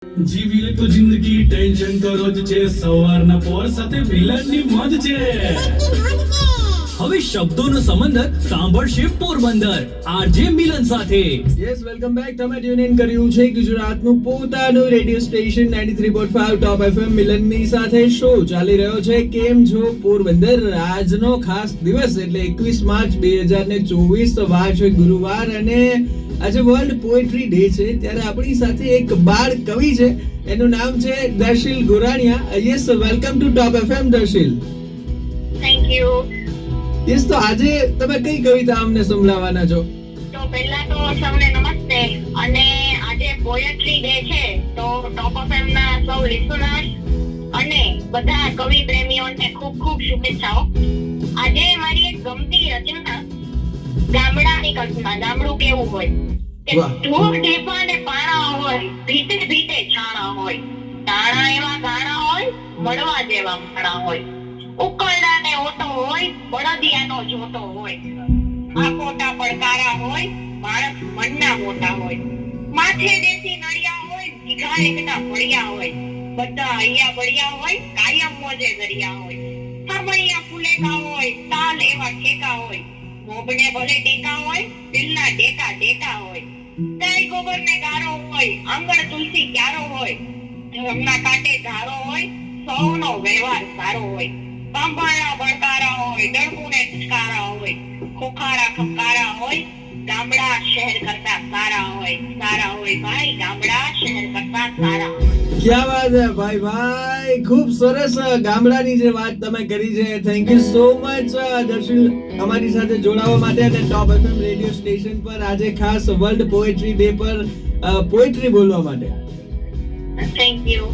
જીવી લે તો જિંદગી ટેન્શન તો રોજ છે સવારના પોર સાથે મિલનની મોજ છે હવે શબ્દોનો સમંદર સાંભળશે પોરબંદર આરજે મિલન સાથે યસ વેલકમ બેક. તમે ટ્યુન ઇન કર્યું છે ગુજરાતનું પોતાનું રેડિયો સ્ટેશન 93.5 ટોપ એફએમ મિલનની સાથે શો ચાલી રહ્યો છે કેમ છો પોરબંદર. આજનો ખાસ દિવસ એટલે 21 માર્ચ 2024 વાર છે ગુરુવાર અને આજે વર્લ્ડ પોએટ્રી ડે છે. ત્યારે આપણી સાથે એક બાળ કવિ છે, એનું નામ છે Darshil Goraniya. Yes welcome to top FM Darshil. Thank you. Yes તો આજે તમે કઈ કવિતા અમને સંભળાવવાના છો? તો પહેલા તો સૌને નમસ્તે અને આજે પોએટ્રી ડે છે તો ટોપ ઓફ એમ ના સૌ લિસનર્સ અને બધા કવિ પ્રેમીઓને ખૂબ ખૂબ શુભેચ્છાઓ. આજે મારી એક ગમતી રચના ગામડાની કલ્પના. ગામડું કેવું હોય કે ઢોર ઢેફા ને પાણા હોય, ભીતે ભીતે છાણા હોય, તાણા એવા ગાણા હોય, મળવા જેવા માણા હોય, ઉકરડા ને ઓટો હોય, બળદિયાનો જોટો હોય, આ મોટા પડકારા હોય, માણસ મનના મોટા હોય, માથે દેશી નળિયા હોય, જીઘા એકના પડ્યા હોય, બધા અહીંયા બળ્યા હોય, કાયમ મોજે દરિયા હોય, સામૈયા ફૂલેકા હોય, તાલ એવા ઠેકા હોય, મોબને ભલે ટેકા હોય, દિલના ડેકા ડેકા હોય, ગાય ગોબર ને ગારો હોય, આંગણ તુલસી ક્યારો હોય, ધર્મના કાંટે ધારો હોય, સૌનો વ્યવહાર સારો હોય, બાંભણના બળકારા હોય, ડળકુને ચકારા હોય, ખોખારા ખમકારા હોય, ગામડા શહેર કરતા સારા હોય, સારા હોય ભાઈ ગામડા શહેર કરતા સારા હોય. ક્યાં વાત હે ભાઈ ભાઈ, ખૂબ સરસ ગામડાની જે વાત તમે કરી છે. Thank you so much Darshil અમારી સાથે જોડાવા માટે અને ટોપ એફએમ રેડિયો સ્ટેશન પર આજે ખાસ વર્લ્ડ પોએટ્રી ડે પર પોએટ્રી બોલવા માટે. Thank you.